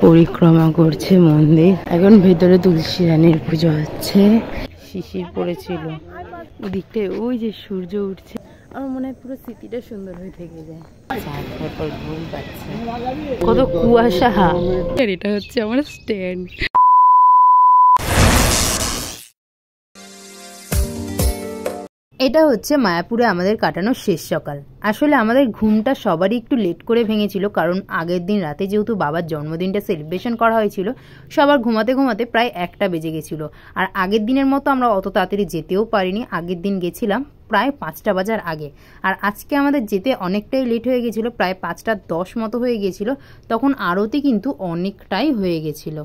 পরিক্রমা করছে মন্দির। এখন ভেতরে তুলসী রানীর পুজো হচ্ছে। শিশির পড়েছিল ওদিকটায়, ওই যে সূর্য উঠছে। আমার মনে হয় পুরো স্মৃতিটা সুন্দর হয়ে থেকে যায়। তারপর ঘুম পাচ্ছে, কত কুয়াশা। এটা হচ্ছে আমার স্ট্যান্ড। এটা হচ্ছে মায়াপুরে আমাদের কাটানো শেষ সকাল। আসলে আমাদের ঘুমটা সবারই একটু লেট করে ভেঙেছিল, কারণ আগের দিন রাতে যেহেতু বাবার জন্মদিনটা সেলিব্রেশন করা হয়েছিল, সবার ঘুমাতে ঘুমাতে প্রায় 1টা বেজে গেছিলো। আর আগের দিনের মতো আমরা অত তাড়াতাড়ি যেতেও পারিনি। আগের দিন গেছিলাম প্রায় 5টা বাজার আগে, আর আজকে আমাদের যেতে অনেকটাই লেট হয়ে গেছিলো, প্রায় 5টা 10 মতো হয়ে গেছিলো। তখন আরতি কিন্তু অনেকটাই হয়ে গেছিলো।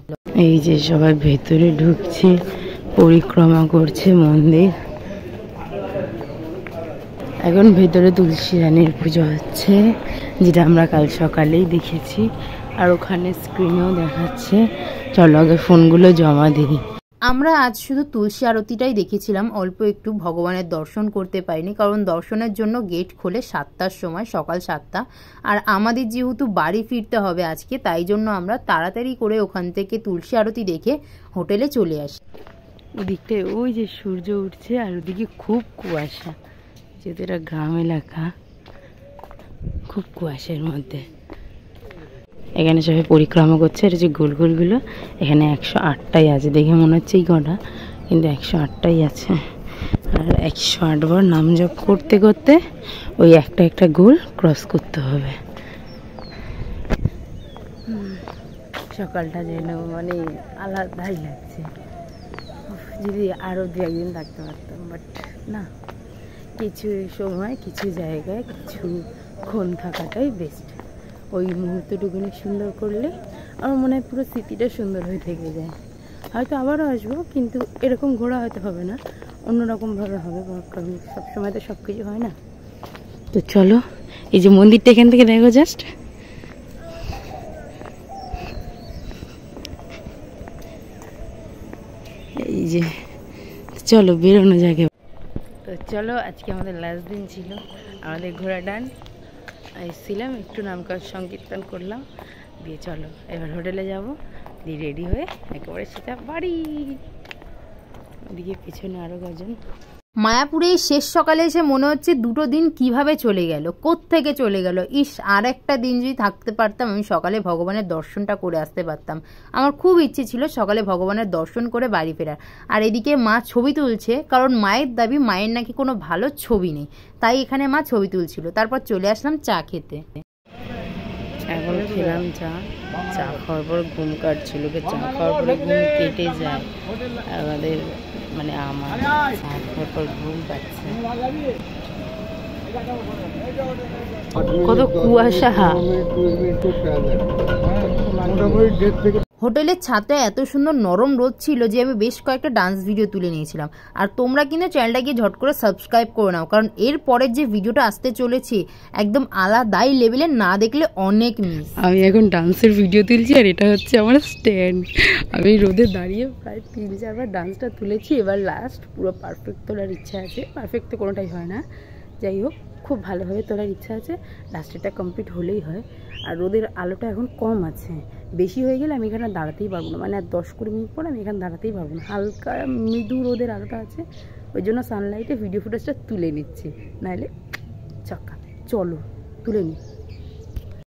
এই যে সবাই ভেতরে ঢুকছে, পরিক্রমা করছে মন্দির। এখন ভেতরে তুলসী রানীর পুজো হচ্ছে, যেটা আমরা কাল সকালেই দেখেছি, আর ওখানে স্ক্রিনেও দেখাচ্ছে। চলো আগে ফোনগুলো জমা দিই। আমরা আজ শুধু তুলসী আরতিটাই দেখেছিলাম, অল্প একটু। ভগবানের দর্শন করতে পারিনি, কারণ দর্শনের জন্য গেট খোলে 7টার সময়, সকাল 7টা। আর আমাদের যেহেতু বাড়ি ফিরতে হবে আজকে, তাই জন্য আমরা তাড়াতাড়ি করে ওখান থেকে তুলসী আরতি দেখে হোটেলে চলে আসি। ওদিকটায় ওই যে সূর্য উঠছে, আর ওদিকে খুব কুয়াশা, যেহেতু এটা গ্রাম এলাকা, খুব কুয়াশার মধ্যে। এখানে সবাই পরিক্রমা করছে। এটা যে গোল গোলগুলো, এখানে 108টাই আছে। দেখে মনে হচ্ছে এই কটা, কিন্তু 108টাই আছে। আর 108 বার নাম জপ করতে করতে ওই একটা একটা গোল ক্রস করতে হবে। সকালটা যেন মানে আলাদাই লাগছে। যদি আরও 2-1 দিন থাকতে পারতাম, বাট না, কিছু সময় কিছু জায়গায় কিছুক্ষণ থাকাটাই বেস্ট। ওই মুহূর্তটুকুনি সুন্দর করলে আমার মনে হয় পুরো স্মৃতিটা সুন্দর হয়ে থেকে যায়। হয়তো আবারও আসবো, কিন্তু এরকম ঘোরা হয়তো হবে না, অন্যরকমভাবে হবে, কারণ সবসময় তো সব কিছু হয় না। তো চলো, এই যে মন্দিরটা এখান থেকে দেখো জাস্ট, এই যে। চলো বেরোনো যাবে। তো চলো, আজকে আমাদের লাস্ট দিন ছিল, আমাদের ঘোরা ডান। এসেছিলাম একটু নামকার সংকীর্তন করলাম, দিয়ে চলো এবার হোটেলে যাব, দিয়ে রেডি হয়ে একেবারে সেটা বাড়ি। ওদিকে পিছনে আরও কজন। মায়াপুরে শেষ সকালে এসে মনে হচ্ছে 2টো দিন কিভাবে চলে গেল, কোত্থেকে চলে গেল। ইস, আর একটা দিন যদি থাকতে পারতাম, আমি সকালে ভগবানের দর্শনটা করে আসতে পারতাম। আমার খুব ইচ্ছে ছিল সকালে ভগবানের দর্শন করে বাড়ি ফেরার। আর এদিকে মা ছবি তুলছে, কারণ মায়ের দাবি মায়ের নাকি কোনো ভালো ছবি নেই, তাই এখানে মা ছবি তুলছিল। তারপর চলে আসলাম চা খেতে। এখন খেলাম চা। চা খাওয়ার পর ঘুম কাটছিল, চা খাওয়ার পরে ঘুম কেটে যায় আমাদের, মানে আমার চা খাওয়ার পর ঘুম পাচ্ছে। কত কুয়াশা। হোটেলের ছাদে এত সুন্দর নরম রোদ ছিল যে আমি বেশ কয়েকটা ডান্স ভিডিও তুলে নিয়েছিলাম। আর তোমরা কিন্তু চ্যানেলটা গিয়ে ঝট করে সাবস্ক্রাইব করে নাও, কারণ এর পরের যে ভিডিওটা আসতে চলেছে একদম আলাদাই লেভেলে, না দেখলে অনেক মিস। আমি এখন ডান্সের ভিডিও তুলছি, আর এটা হচ্ছে আমার স্ট্যান্ড। আমি রোদে দাঁড়িয়ে প্রায় 3-4 বার ডান্সটা তুলেছি। এবার লাস্ট পুরো পারফেক্ট তোলার ইচ্ছা আছে। পারফেক্ট তো কোনোটাই হয় না, যাই হোক খুব ভালোভাবে তোলার ইচ্ছা আছে। লাস্টেরটা কমপ্লিট হলেই হয়। আর রোদের আলোটা এখন কম আছে, বেশি হয়ে গেলে আমি এখানে দাঁড়াতেই পারবো না, মানে আর 10-20 মিনিট পর আমি এখানে দাঁড়াতেই পারবো না। হালকা মৃদু রোদের আলোটা আছে, ওই জন্য সানলাইটে ভিডিও ফুটেজটা তুলে নিচ্ছি, নাহলে চাকা। চলো তুলে নিই।